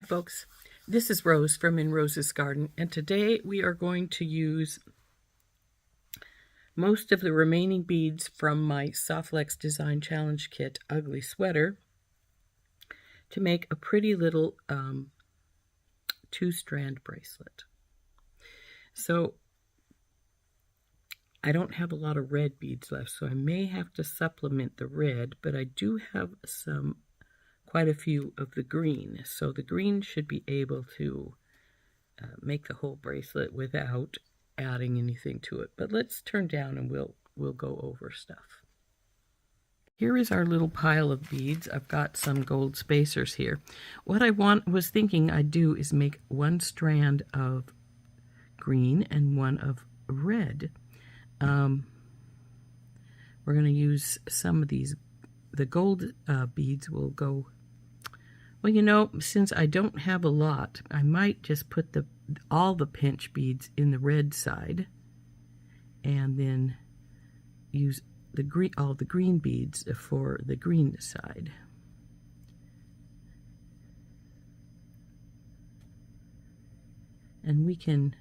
Folks, this is Rose from In Rose's Garden, and today we are going to use most of the remaining beads from my SoftFlex Design Challenge Kit Ugly Sweater to make a pretty little 2-strand bracelet. So I don't have a lot of red beads left, so I may have to supplement the red, but I do have quite a few of the green. So the green should be able to make the whole bracelet without adding anything to it. But let's turn down and we'll go over stuff. Here is our little pile of beads. I've got some gold spacers here. What I was thinking I'd do is make one strand of green and one of red. We're going to use some of these. The gold beads will go. Well, you know, since I don't have a lot, I might just put all the pinch beads in the red side, and then use all the green beads for the green side. And we can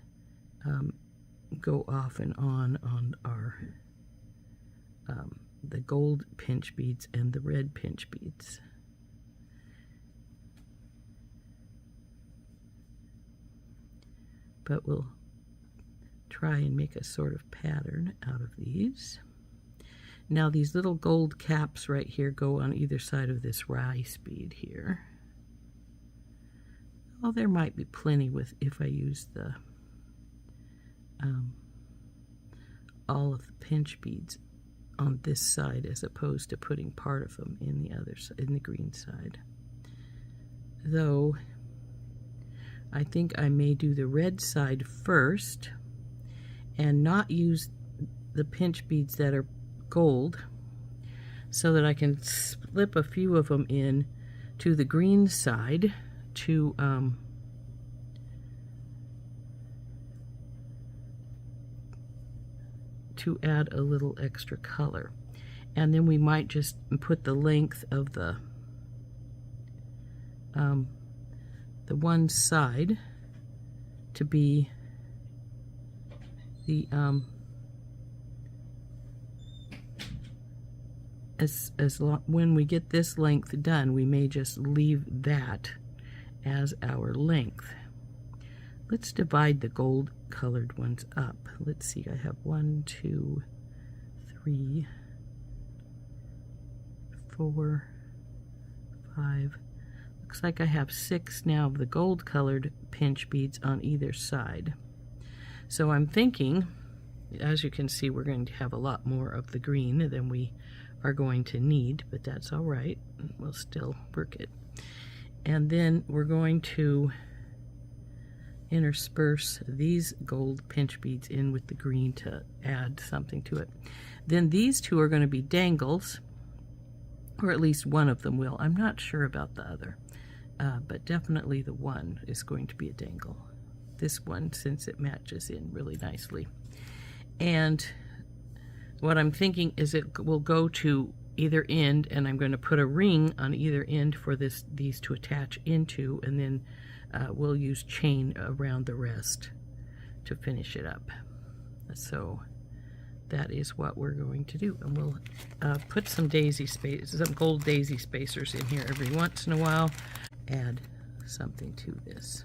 go off and on our the gold pinch beads and the red pinch beads. But we'll try and make a sort of pattern out of these. Now these little gold caps right here go on either side of this rice bead here. Oh, there might be plenty if I use the all of the pinch beads on this side, as opposed to putting part of them in the other side, in the green side. Though I think I may do the red side first and not use the pinch beads that are gold, so that I can slip a few of them in to the green side to add a little extra color. And then we might just put the length of the one side to be the when we get this length done, we may just leave that as our length. Let's divide the gold colored ones up. Let's see, I have 1, 2, 3, 4, 5. Looks like I have 6 now of the gold colored pinch beads on either side. So I'm thinking, as you can see, we're going to have a lot more of the green than we are going to need, but that's all right. We'll still work it. And then we're going to intersperse these gold pinch beads in with the green to add something to it. Then these two are going to be dangles, or at least one of them will. I'm not sure about the other, but definitely the one is going to be a dangle. This one, since it matches in really nicely. And what I'm thinking is it will go to either end, and I'm going to put a ring on either end for these to attach into, and then we'll use chain around the rest to finish it up. So that is what we're going to do, and we'll put some gold daisy spacers in here every once in a while. Add something to this.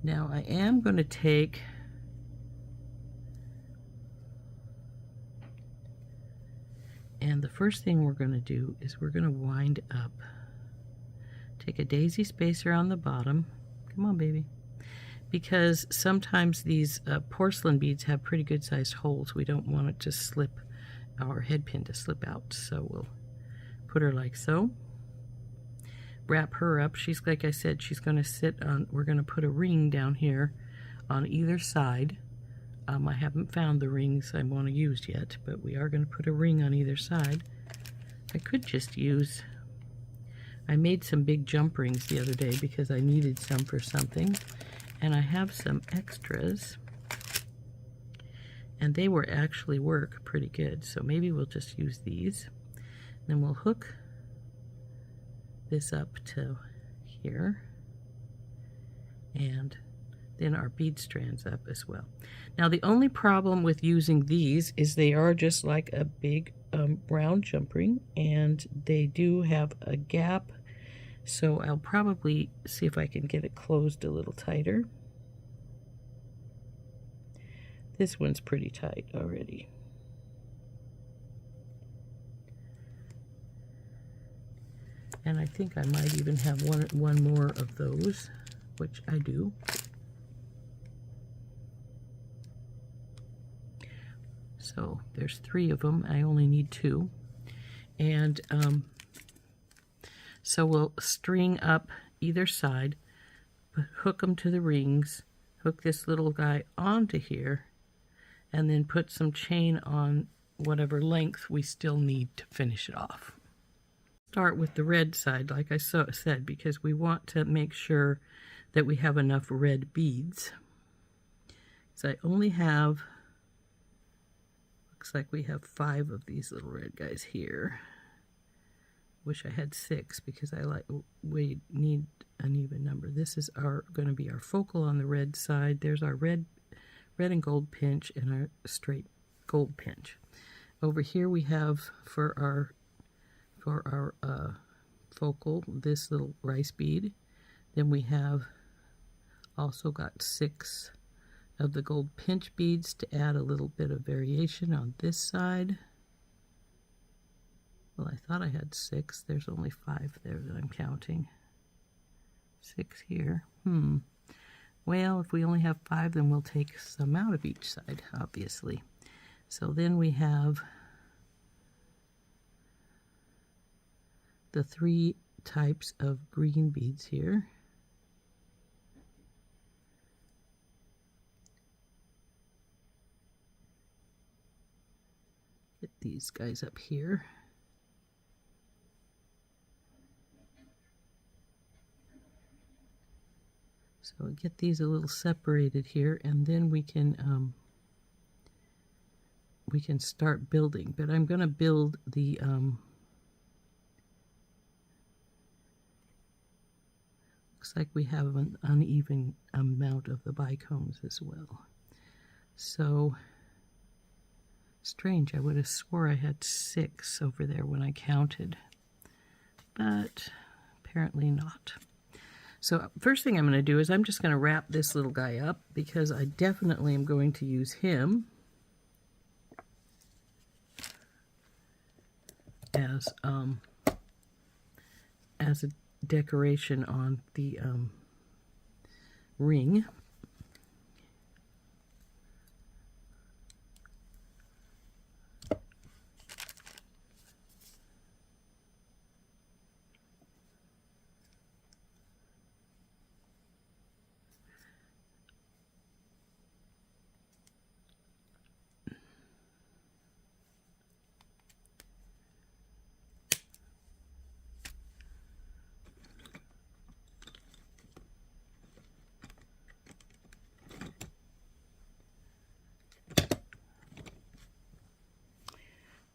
Now I am going to take and the first thing we're going to do is we're going to wind up. Take a daisy spacer on the bottom. Come on, baby. Because sometimes these porcelain beads have pretty good sized holes. We don't want it to slip, our head pin to slip out. So we'll put her like so. Wrap her up. She's, like I said, she's going to sit on, we're going to put a ring down here on either side. I haven't found the rings I want to use yet, but we are going to put a ring on either side. I could just use, I made some big jump rings the other day because I needed some for something, and I have some extras, and they actually work pretty good, so maybe we'll just use these. Then we'll hook this up to here. and then our bead strands up as well. Now the only problem with using these is they are just like a big round jump ring, and they do have a gap, so I'll probably see if I can get it closed a little tighter. This one's pretty tight already. And I think I might even have one more of those, which I do. So there's 3 of them. I only need 2. And so we'll string up either side, hook them to the rings, hook this little guy onto here, and then put some chain on whatever length we still need to finish it off. Start with the red side, like I said, because we want to make sure that we have enough red beads. So I only have, looks like we have 5 of these little red guys here. Wish I had 6 because we need an even number. This is going to be our focal on the red side. There's our red and gold pinch and our straight gold pinch. Over here we have for our focal this little rice bead. Then we have also got 6 of the gold pinch beads to add a little bit of variation on this side. Well, I thought I had 6. There's only 5 there that I'm counting. 6 here. Well, if we only have 5, then we'll take some out of each side, obviously. So then we have the 3 types of green beads here. Get these guys up here. So we get these a little separated here, and then we can start building. But I'm going to build the looks like we have an uneven amount of the bicones as well. So strange, I would have swore I had 6 over there when I counted, but apparently not. So first thing I'm going to do is I'm just going to wrap this little guy up, because I definitely am going to use him as a decoration on the ring.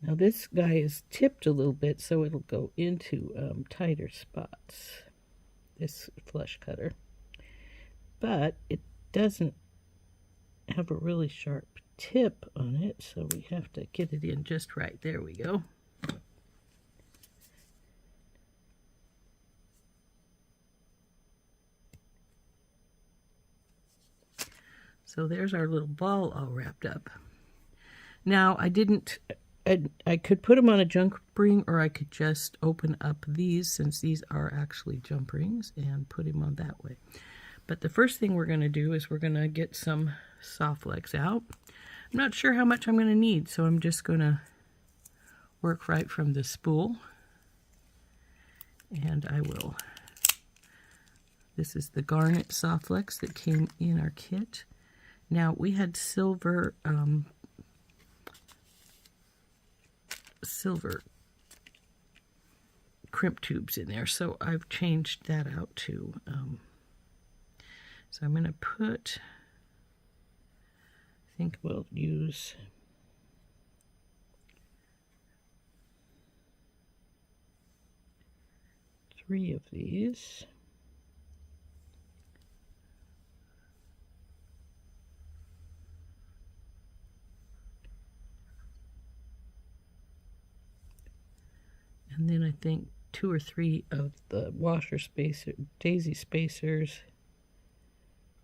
Now this guy is tipped a little bit, so it'll go into tighter spots, this flush cutter. But it doesn't have a really sharp tip on it, so we have to get it in just right. There we go. So there's our little ball all wrapped up. Now I could put them on a jump ring, or I could just open up these, since these are actually jump rings, and put them on that way. But the first thing we're going to do is we're going to get some SoftFlex out. I'm not sure how much I'm going to need, so I'm just going to work right from the spool. And I will. This is the garnet SoftFlex that came in our kit. Now we had silver crimp tubes in there, so I've changed that out too. So I'm going to put, I think we'll use three of these. And then I think 2 or 3 of the washer daisy spacers.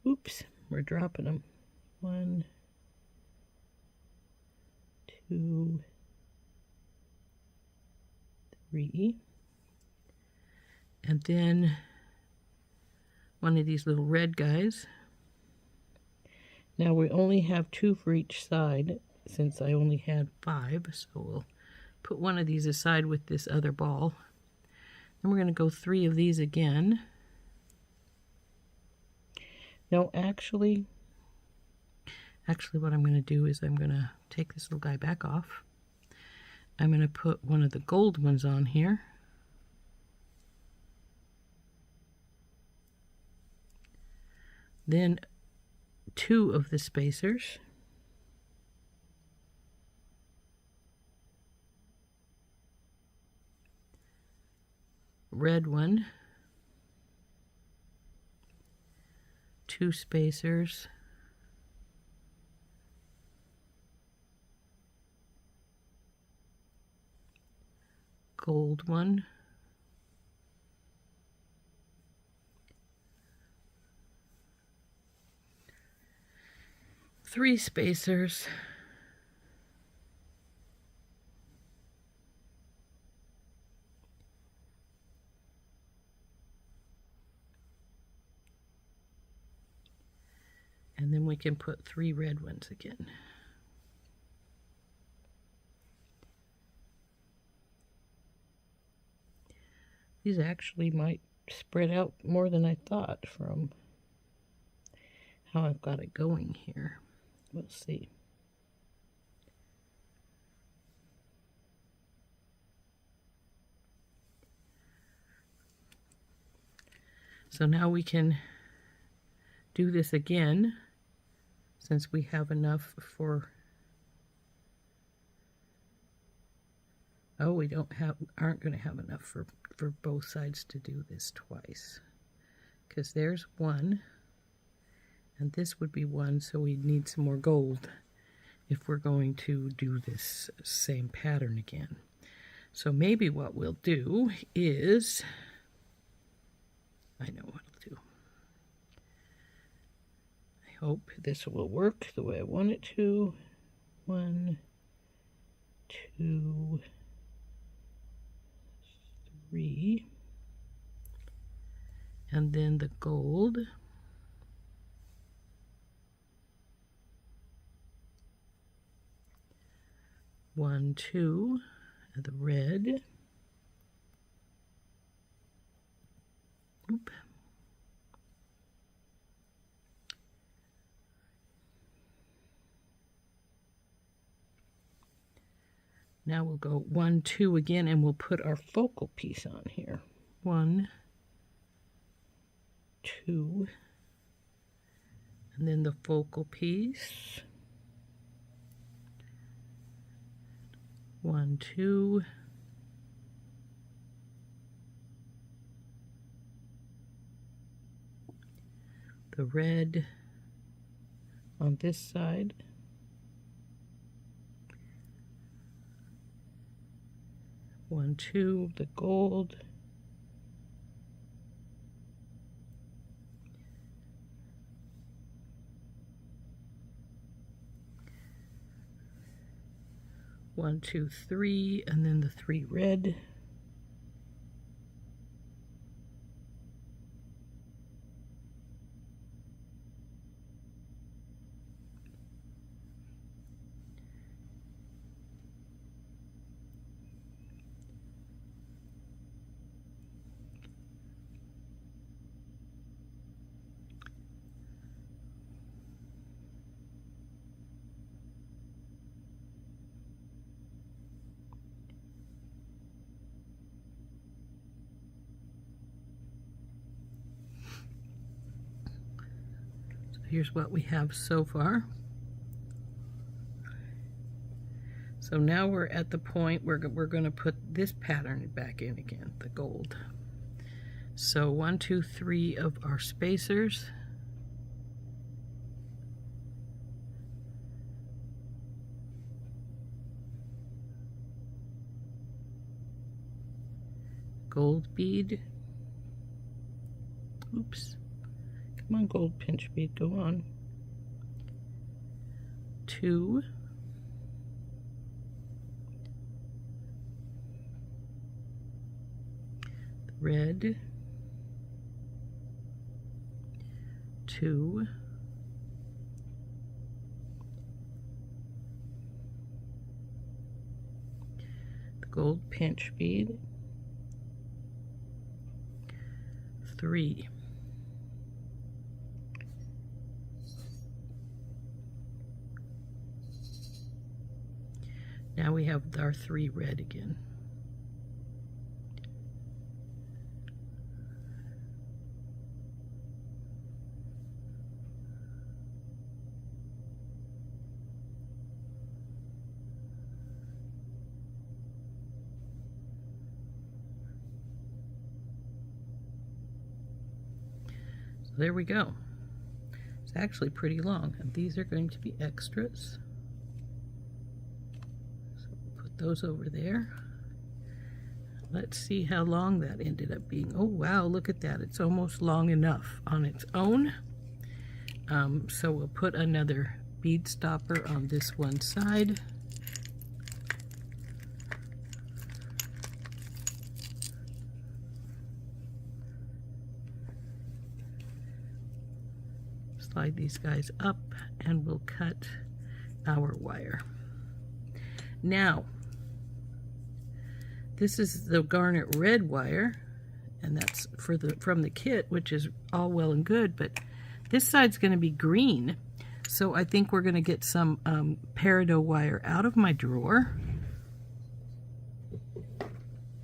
Oops, we're dropping them. 1, 2, 3. And then one of these little red guys. Now we only have 2 for each side since I only had 5, so we'll put one of these aside with this other ball. Then we're going to go 3 of these again. No, actually what I'm going to do is I'm going to take this little guy back off. I'm going to put one of the gold ones on here. Then 2 of the spacers. Red one. 2 spacers. Gold one. 3 spacers. And then we can put 3 red ones again. These actually might spread out more than I thought from how I've got it going here. We'll see. So now we can do this again since we have enough for, oh, we aren't going to have enough for both sides to do this twice, because there's 1 and this would be 1, so we need some more gold if we're going to do this same pattern again. So maybe what we'll do is, I know what I'll do. I hope this will work the way I want it to. 1, 2, 3, and then the gold. One, 2, and the red. Oop. Now we'll go 1, 2 again, and we'll put our focal piece on here. 1, 2, and then the focal piece. 1, 2. The red on this side. 1, 2, the gold. One, 2, 3, and then the 3 red. Here's what we have so far. So now we're at the point where we're going to put this pattern back in again, the gold. So 1, 2, 3 of our spacers. gold bead. Oops. Come on, gold pinch bead, go on. 2. Red. 2. The gold pinch bead. 3. Now we have our 3 red again. So there we go. It's actually pretty long, and these are going to be extras. Those over there. Let's see how long that ended up being. Oh wow, look at that. It's almost long enough on its own. So we'll put another bead stopper on this one side. Slide these guys up and we'll cut our wire. Now, this is the garnet red wire, and that's from the kit, which is all well and good, but this side's going to be green. So I think we're going to get some peridot wire out of my drawer.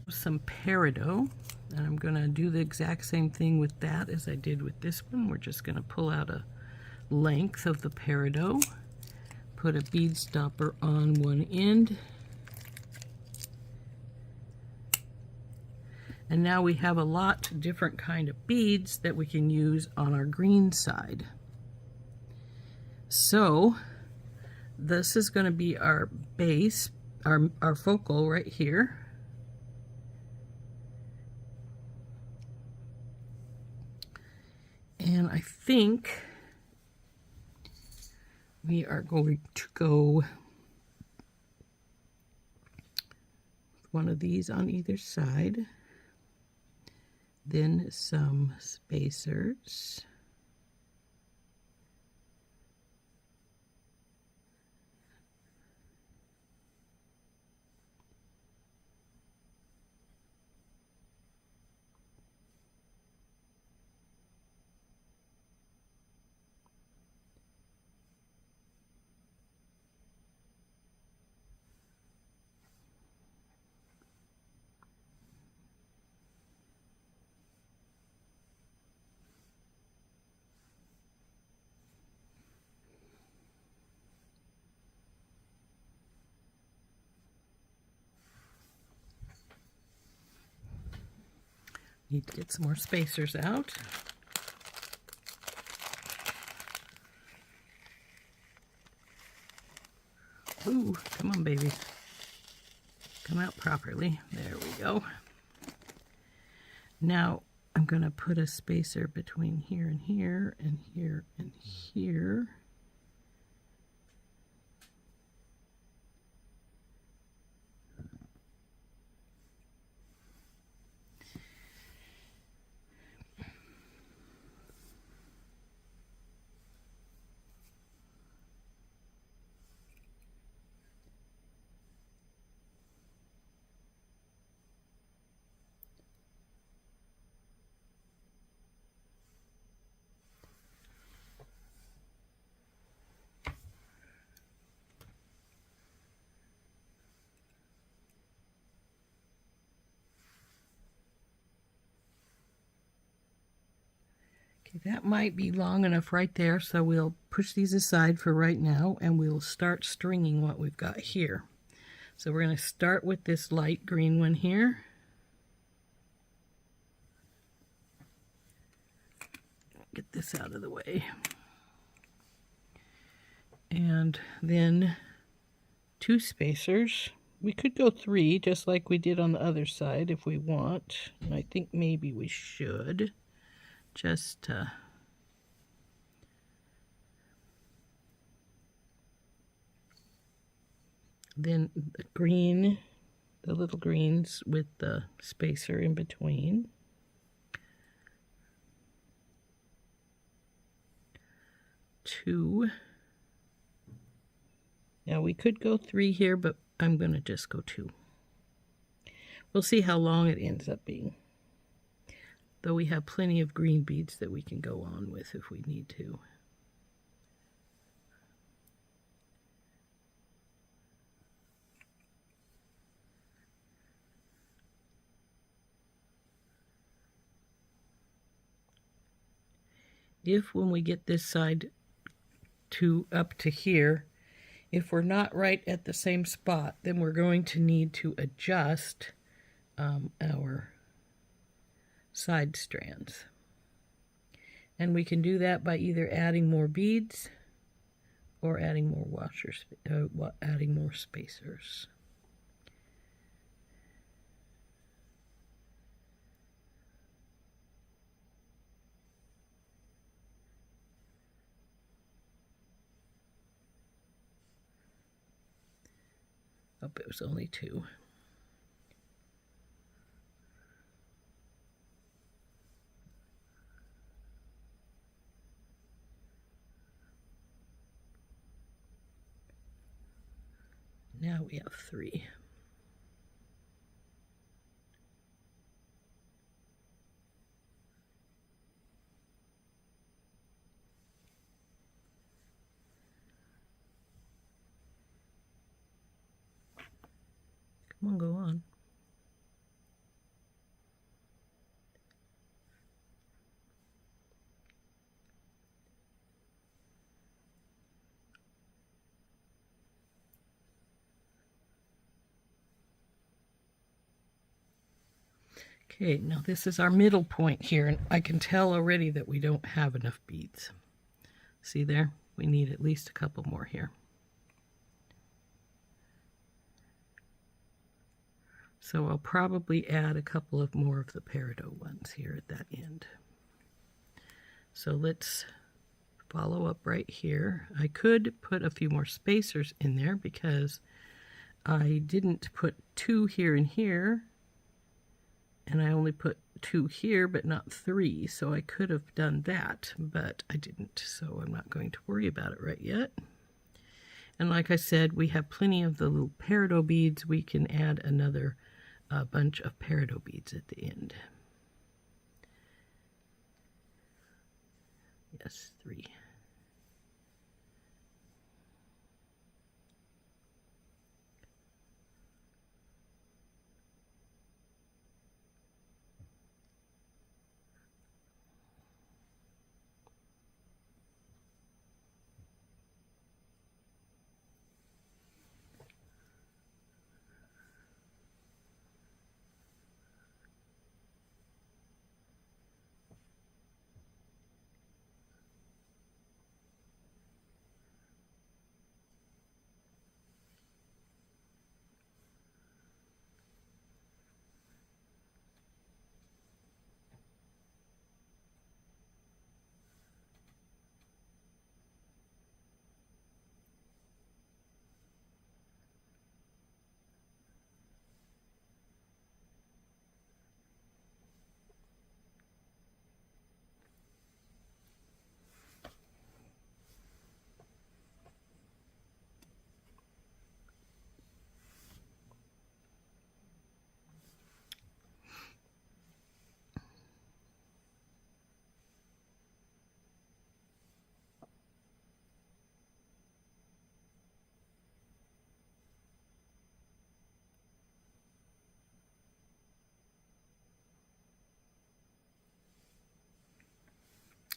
Some peridot, and I'm going to do the exact same thing with that as I did with this one. We're just going to pull out a length of the peridot, put a bead stopper on one end. And now we have a lot of different kind of beads that we can use on our green side. So this is going to be our base, our focal right here. And I think we are going to go with one of these on either side. Then some spacers. Need to get some more spacers out. Ooh, come on, baby. Come out properly. There we go. Now I'm going to put a spacer between here and here and here and here. That might be long enough right there, so we'll push these aside for right now and we'll start stringing what we've got here. So we're going to start with this light green one here. Get this out of the way. And then 2 spacers. We could go 3 just like we did on the other side if we want. And I think maybe we should just then the green, the little greens with the spacer in between. Two. Now we could go 3 here, but I'm going to just go 2. We'll see how long it ends up being. Though we have plenty of green beads that we can go on with if we need to. If when we get this side up to here, if we're not right at the same spot, then we're going to need to adjust our side strands. And we can do that by either adding more beads or adding more adding more spacers. Oh, it was only 2. Now we have 3. Come on, go on. Okay, now this is our middle point here, and I can tell already that we don't have enough beads. See there? We need at least a couple more here. So I'll probably add a couple of more of the peridot ones here at that end. So let's follow up right here. I could put a few more spacers in there because I didn't put 2 here and here, and I only put 2 here but not 3, so I could have done that, but I didn't, so I'm not going to worry about it right yet. And like I said, we have plenty of the little peridot beads. We can add another bunch of peridot beads at the end. Yes, 3.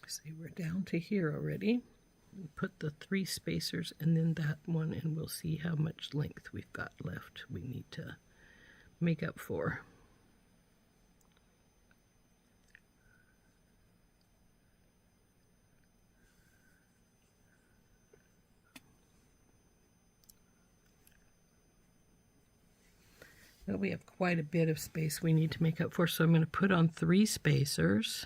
See, we're down to here already. We put the 3 spacers and then that one, and we'll see how much length we've got left we need to make up for. we have quite a bit of space we need to make up for, so I'm going to put on 3 spacers.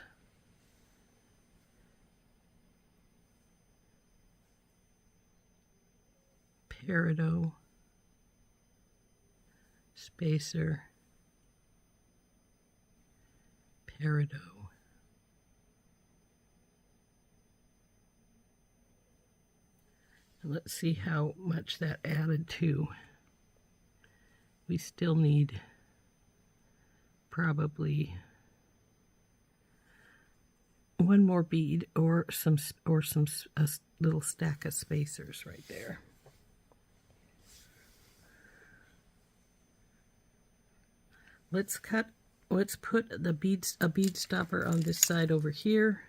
Peridot, spacer, peridot. And let's see how much that added to. We still need probably 1 more bead or a little stack of spacers right there. Let's put a bead stopper on this side over here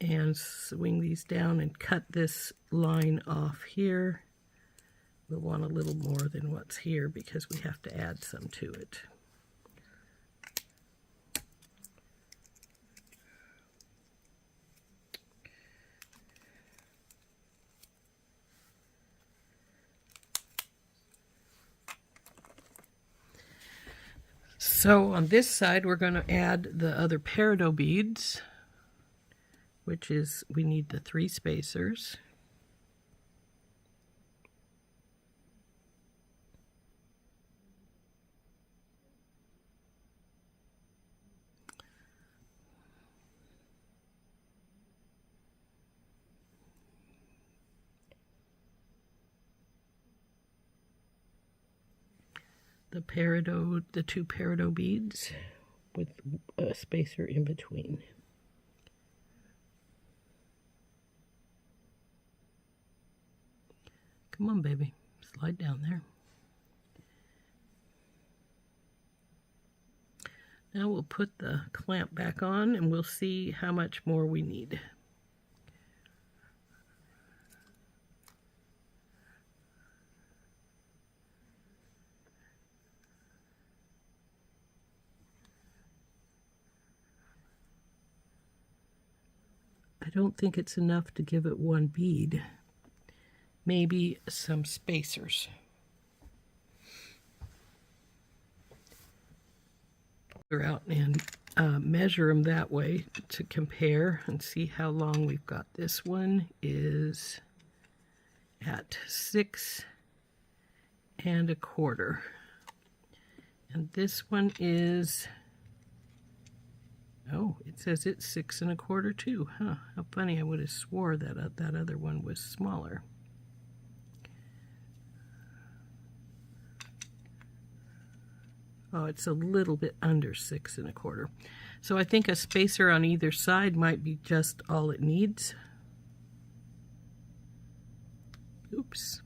and swing these down and cut this line off here. We'll want a little more than what's here because we have to add some to it. So on this side, we're going to add the other peridot beads, which is, we need the 3 spacers. The 2 peridot beads with a spacer in between. Come on, baby. Slide down there. Now we'll put the clamp back on and we'll see how much more we need. I don't think it's enough to give it 1 bead. Maybe some spacers. Figure out and measure them that way to compare and see how long we've got. This one is at 6 1/4, and this one is, oh, it says it's 6 1/4 too. Huh? How funny! I would have swore that that other one was smaller. Oh, it's a little bit under 6 1/4. So I think a spacer on either side might be just all it needs. Oops.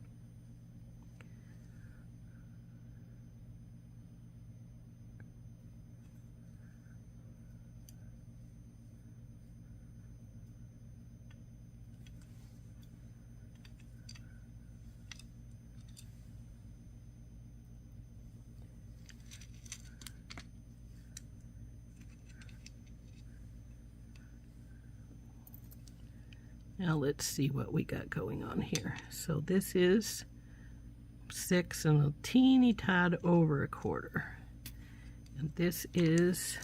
Now let's see what we got going on here. So this is 6 and a teeny tad over 1/4. And this is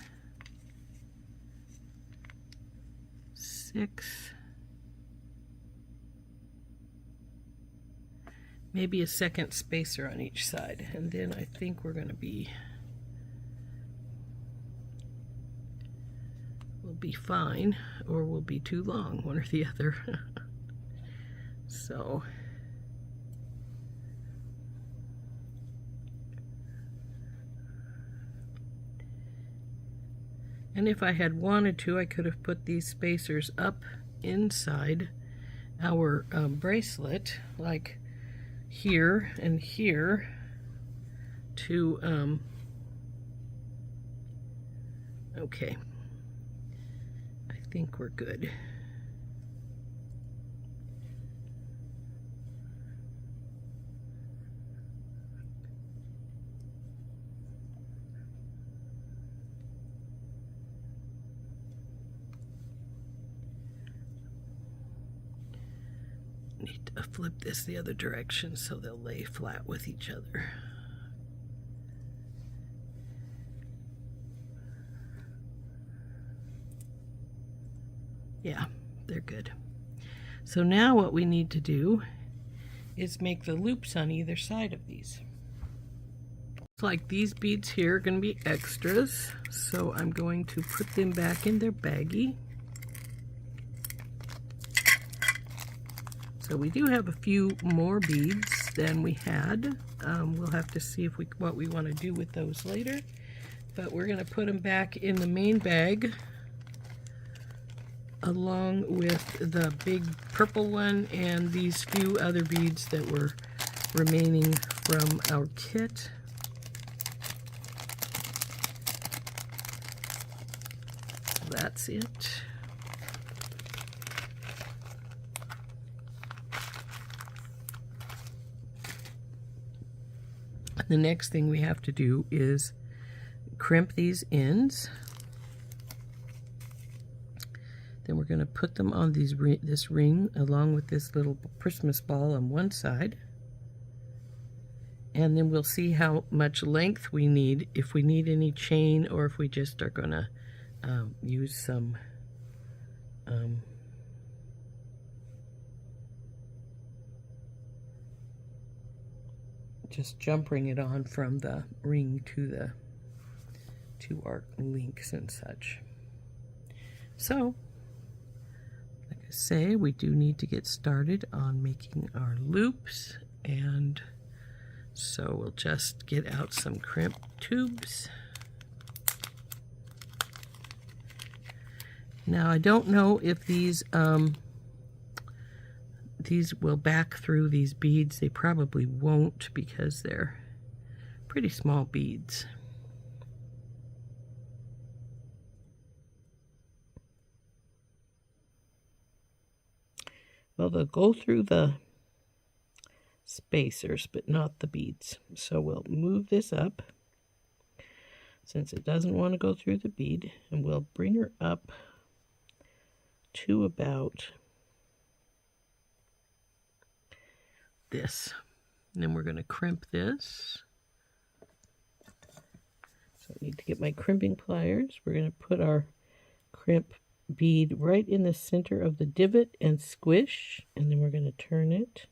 6. Maybe a second spacer on each side. And then I think we're going to be, we'll be fine, or we'll be too long, one or the other. So and if I had wanted to, I could have put these spacers up inside our bracelet, like here and here, to okay, I think we're good. Need to flip this the other direction so they'll lay flat with each other. Yeah, they're good. So now what we need to do is make the loops on either side of these. Like these beads here are going to be extras, so I'm going to put them back in their baggie. So we do have a few more beads than we had. We'll have to see what we want to do with those later, but we're going to put them back in the main bag along with the big purple one and these few other beads that were remaining from our kit. That's it. The next thing we have to do is crimp these ends. Then we're going to put them on this ring along with this little Christmas ball on one side. And then we'll see how much length we need, if we need any chain or if we just are going to use some just jumping it on from the ring to our links and such. So, like I say, we do need to get started on making our loops, and so we'll just get out some crimp tubes. Now I don't know if these will back through these beads. They probably won't because they're pretty small beads. Well, they'll go through the spacers, but not the beads. So we'll move this up since it doesn't want to go through the bead, and we'll bring her up to about this. And then we're going to crimp this. So I need to get my crimping pliers. We're going to put our crimp bead right in the center of the divot and squish, and then we're going to turn it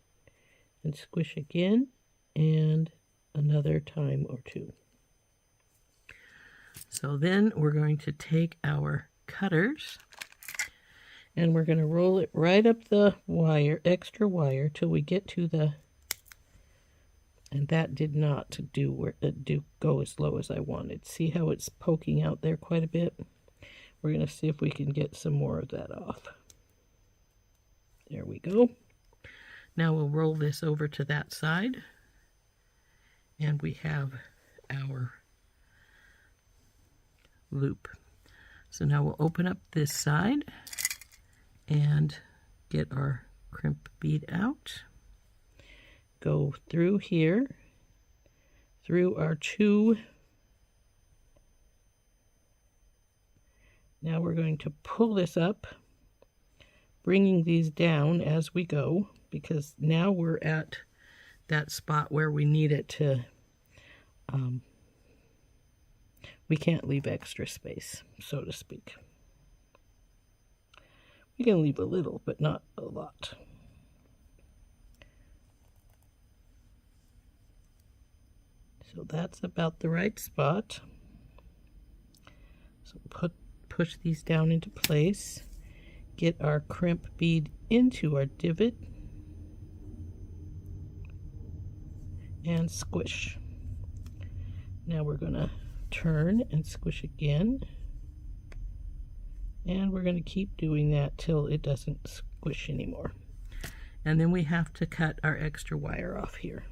and squish again and another time or two. So then we're going to take our cutters and we're going to roll it right up the wire, extra wire, till we get to the, and that did not go as low as I wanted. See how it's poking out there quite a bit? We're going to see if we can get some more of that off. There we go. Now we'll roll this over to that side, and we have our loop. So now we'll open up this side and get our crimp bead out. Go through here, through our two. Now we're going to pull this up, bringing these down as we go, because now we're at that spot where we need it to, we can't leave extra space, so to speak. We can leave a little, but not a lot. So that's about the right spot. So push these down into place, get our crimp bead into our divot, and squish. Now we're going to turn and squish again, and we're going to keep doing that till it doesn't squish anymore. And then we have to cut our extra wire off here.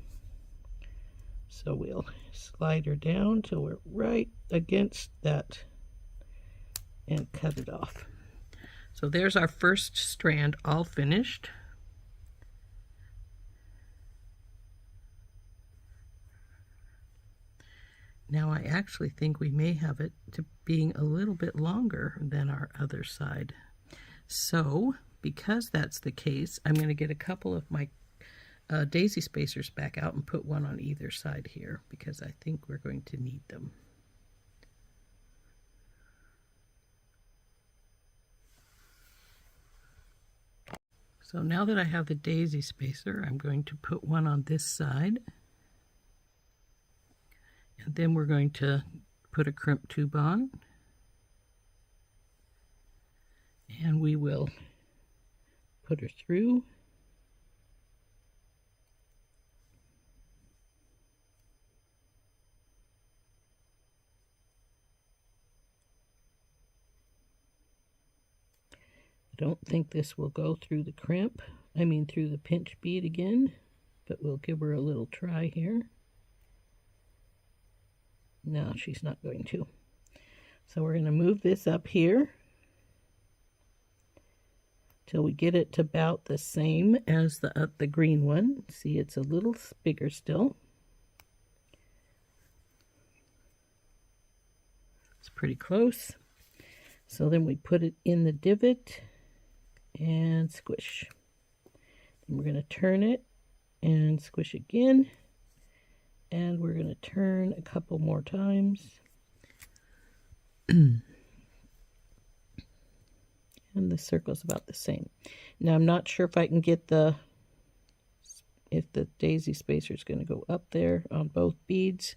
So we'll slide her down till we're right against that and cut it off. So there's our first strand all finished. Now I actually think we may have it to being a little bit longer than our other side. So because that's the case, I'm going to get a couple of my daisy spacers back out and put one on either side here, because I think we're going to need them. So now that I have the daisy spacer, I'm going to put one on this side. And then we're going to put a crimp tube on. And we will put her through. I don't think this will go through the crimp, through the pinch bead again, but we'll give her a little try here. No, she's not going to. So we're going to move this up here till we get it to about the same as the green one. See, it's a little bigger still. It's pretty close. So then we put it in the divot and squish. Then we're going to turn it and squish again. And we're going to turn a couple more times. And the circle's about the same. Now I'm not sure if I can get if the daisy spacer is going to go up there on both beads.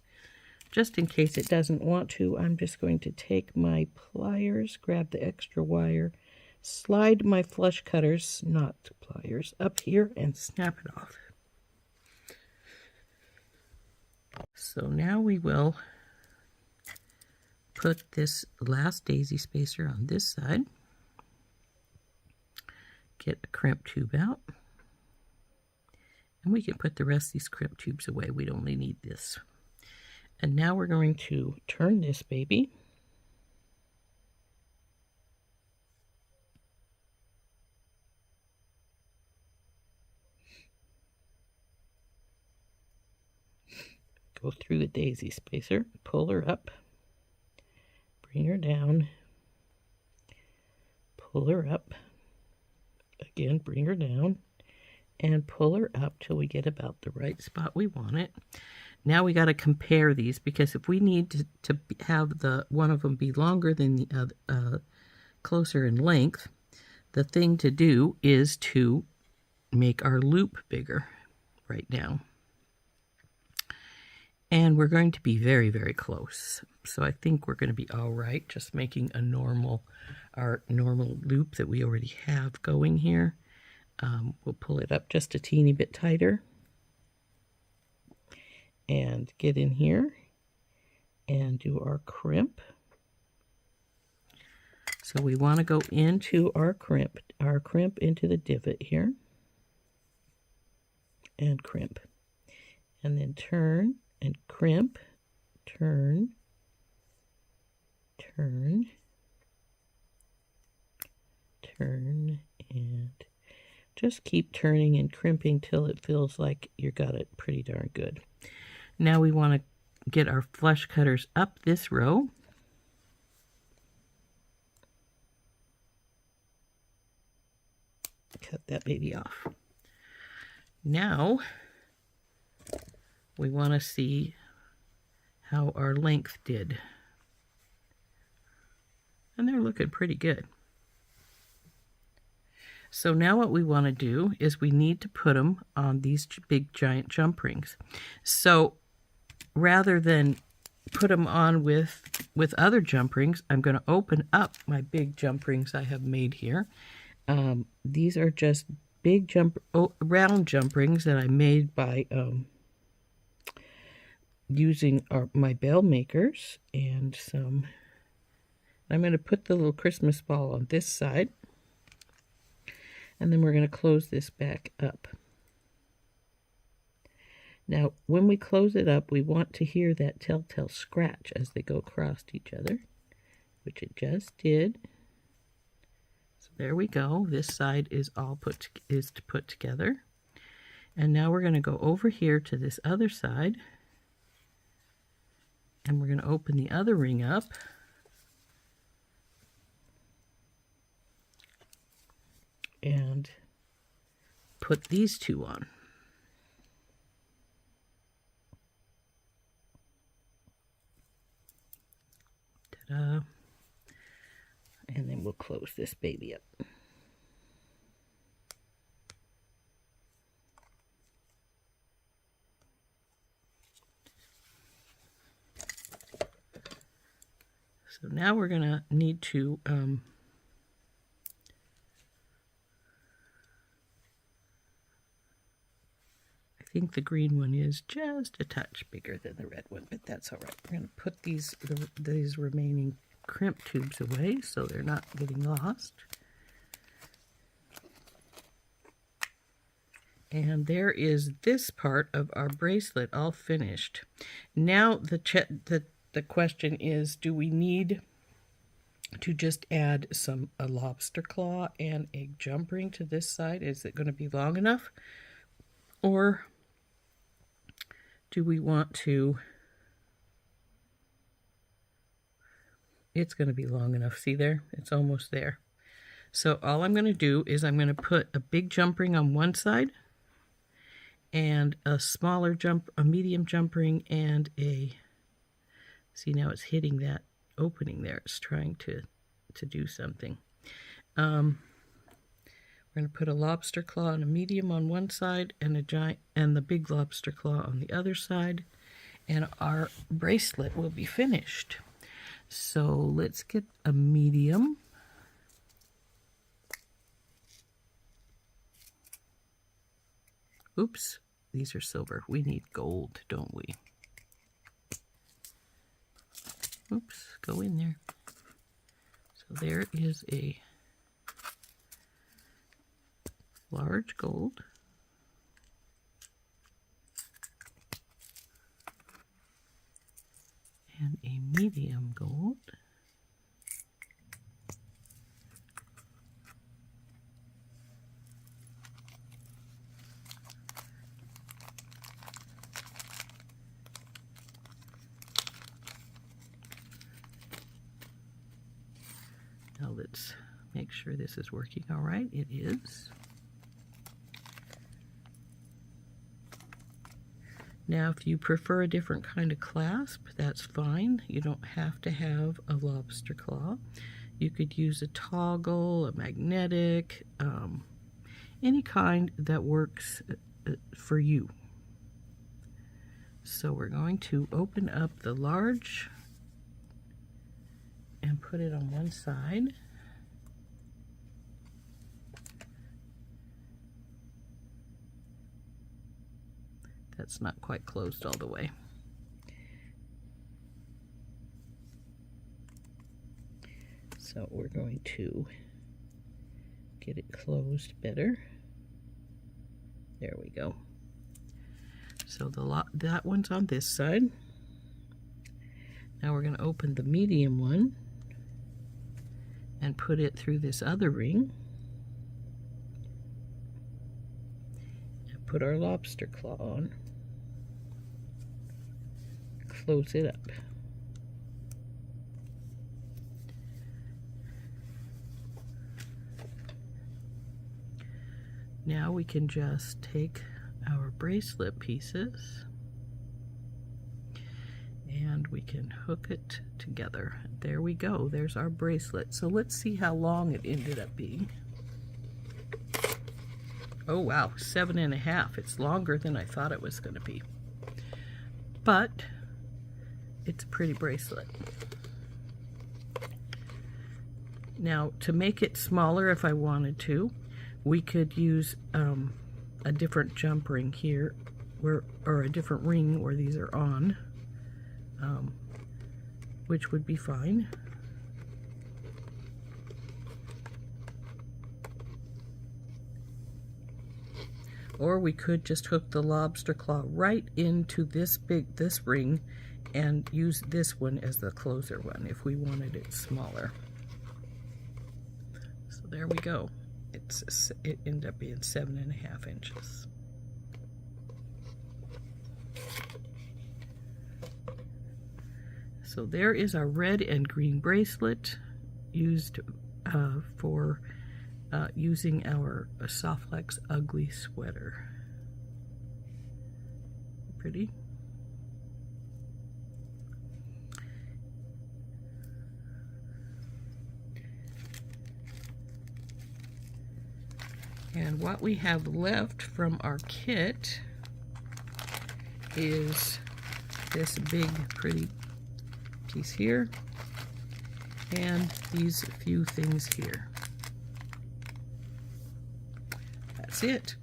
Just in case it doesn't want to, I'm just going to take my pliers, grab the extra wire, slide my flush cutters, not pliers, up here and snap it off. So now we will put this last daisy spacer on this side. Get a crimp tube out. And we can put the rest of these crimp tubes away. We only need this. And now we're going to turn this baby. Go through the daisy spacer, pull her up, bring her down, pull her up, again bring her down, and pull her up till we get about the right spot we want it. Now we got to compare these, because if we need to have one of them be longer than the other, closer in length, the thing to do is to make our loop bigger right now. And we're going to be very, very close. So I think we're going to be all right, just making our normal loop that we already have going here. We'll pull it up just a teeny bit tighter. And get in here and do our crimp. So we want to go into our crimp into the divot here. And crimp. And then turn and crimp, turn, turn, turn, and just keep turning and crimping till it feels like you got it pretty darn good. Now we want to get our flush cutters up this row. Cut that baby off. Now we want to see how our length did. And they're looking pretty good. So now what we want to do is we need to put them on these big giant jump rings. So rather than put them on with other jump rings, I'm going to open up my big jump rings I have made here. These are just big round jump rings that I made by using my bell makers and some. I'm going to put the little Christmas ball on this side, and then we're going to close this back up. Now, when we close it up, we want to hear that telltale scratch as they go across each other, which it just did. So there we go. This side is all put together. And now we're going to go over here to this other side, and we're going to open the other ring up. And put these two on. Ta-da. And then we'll close this baby up. So now we're going to need to I think the green one is just a touch bigger than the red one, but that's all right. We're going to put these remaining crimp tubes away so they're not getting lost. And there is this part of our bracelet all finished. Now the question is, do we need to just add a lobster claw and a jump ring to this side? Is it going to be long enough? Or do we want to... It's going to be long enough. See there? It's almost there. So all I'm going to do is I'm going to put a big jump ring on one side and a medium jump ring and a... See, now it's hitting that opening there. It's trying to do something. We're going to put a lobster claw and a medium on one side and the big lobster claw on the other side, and our bracelet will be finished. So let's get a medium. Oops, these are silver. We need gold, don't we? Oops, go in there. So there is a large gold. And a medium gold. Now let's make sure this is working all right. It is. Now, if you prefer a different kind of clasp, that's fine. You don't have to have a lobster claw. You could use a toggle, a magnetic, any kind that works for you. So we're going to open up the large and put it on one side. That's not quite closed all the way. So we're going to get it closed better. There we go. So that one's on this side. Now we're going to open the medium one and put it through this other ring. And put our lobster claw on. Close it up. Now we can just take our bracelet pieces and we can hook it together. There we go. There's our bracelet. So let's see how long it ended up being. Oh wow, 7.5. It's longer than I thought it was going to be. But it's a pretty bracelet. Now, to make it smaller, if I wanted to, we could use a different jump ring here, or a different ring where these are on, which would be fine. Or we could just hook the lobster claw right into this ring and use this one as the closer one if we wanted it smaller. So there we go. It ended up being 7.5 inches. So there is our red and green bracelet used for using our SoftFlex Ugly Sweater. Pretty. And what we have left from our kit is this big pretty piece here and these few things here. That's it.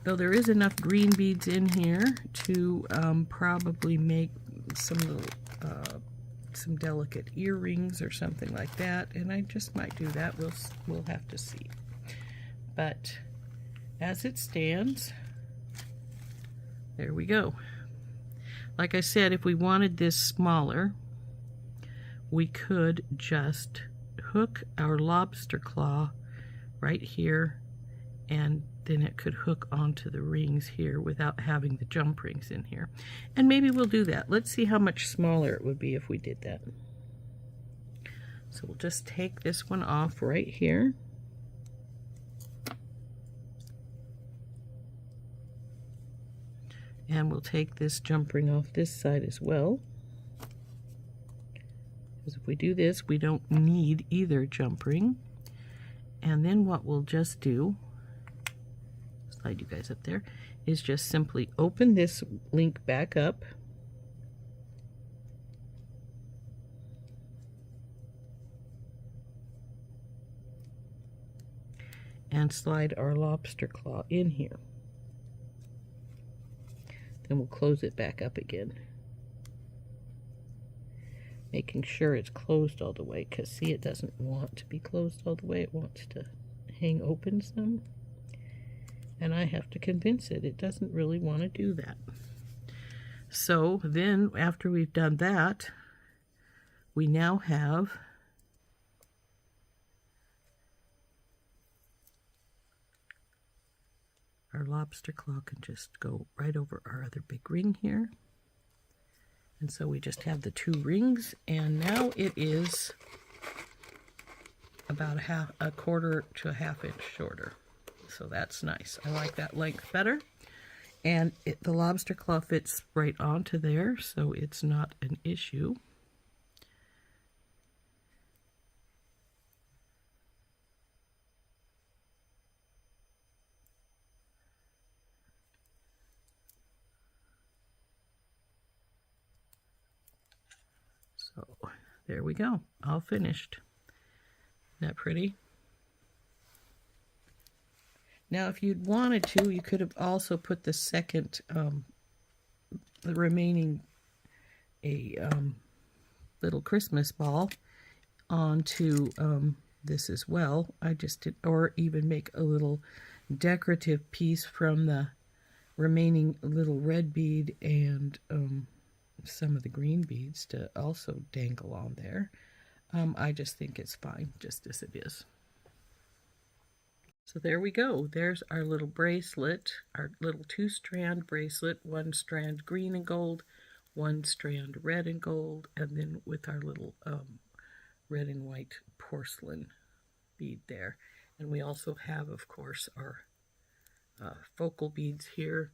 Though there is enough green beads in here to probably make some little some delicate earrings or something like that, and I just might do that. We'll have to see. But as it stands, there we go. Like I said, if we wanted this smaller, we could just hook our lobster claw right here, and then it could hook onto the rings here without having the jump rings in here. And maybe we'll do that. Let's see how much smaller it would be if we did that. So we'll just take this one off right here. And we'll take this jump ring off this side as well. Because if we do this, we don't need either jump ring. And then what we'll just do, slide you guys up there, is just simply open this link back up. And slide our lobster claw in here. Then we'll close it back up again. Making sure it's closed all the way, because see, it doesn't want to be closed all the way. It wants to hang open some. And I have to convince it. It doesn't really want to do that. So then, after we've done that, we now have our lobster claw can just go right over our other big ring here. And so we just have the two rings, and now it is about a quarter to a half inch shorter. So that's nice. I like that length better. And the lobster claw fits right onto there, so it's not an issue. So there we go, all finished. Isn't that pretty? Now, if you'd wanted to, you could have also put the second, the remaining little Christmas ball onto this as well. I just did, or even make a little decorative piece from the remaining little red bead and some of the green beads to also dangle on there. I just think it's fine just as it is. So there we go. There's our little bracelet, our little 2-strand bracelet, 1 strand green and gold, 1 strand red and gold, and then with our little red and white porcelain bead there. And we also have, of course, our focal beads here.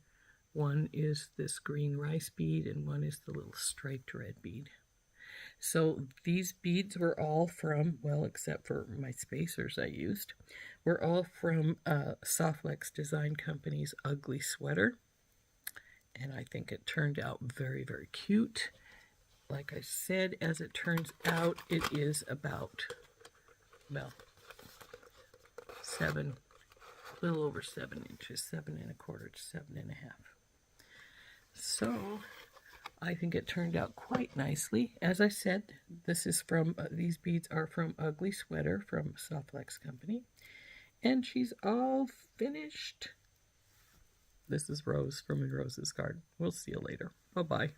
One is this green rice bead, and one is the little striped red bead. So these beads were all from, well, except for my spacers I used, were all from SoftFlex Design Company's Ugly Sweater. And I think it turned out very, very cute. Like I said, as it turns out, it is about, well, a little over 7 inches, 7 1/4 to 7 1/2. So I think it turned out quite nicely. As I said, this is from, these beads are from Ugly Sweater from SoftFlex Company. And she's all finished. This is Rose from In Rose's Garden. We'll see you later. Bye-bye.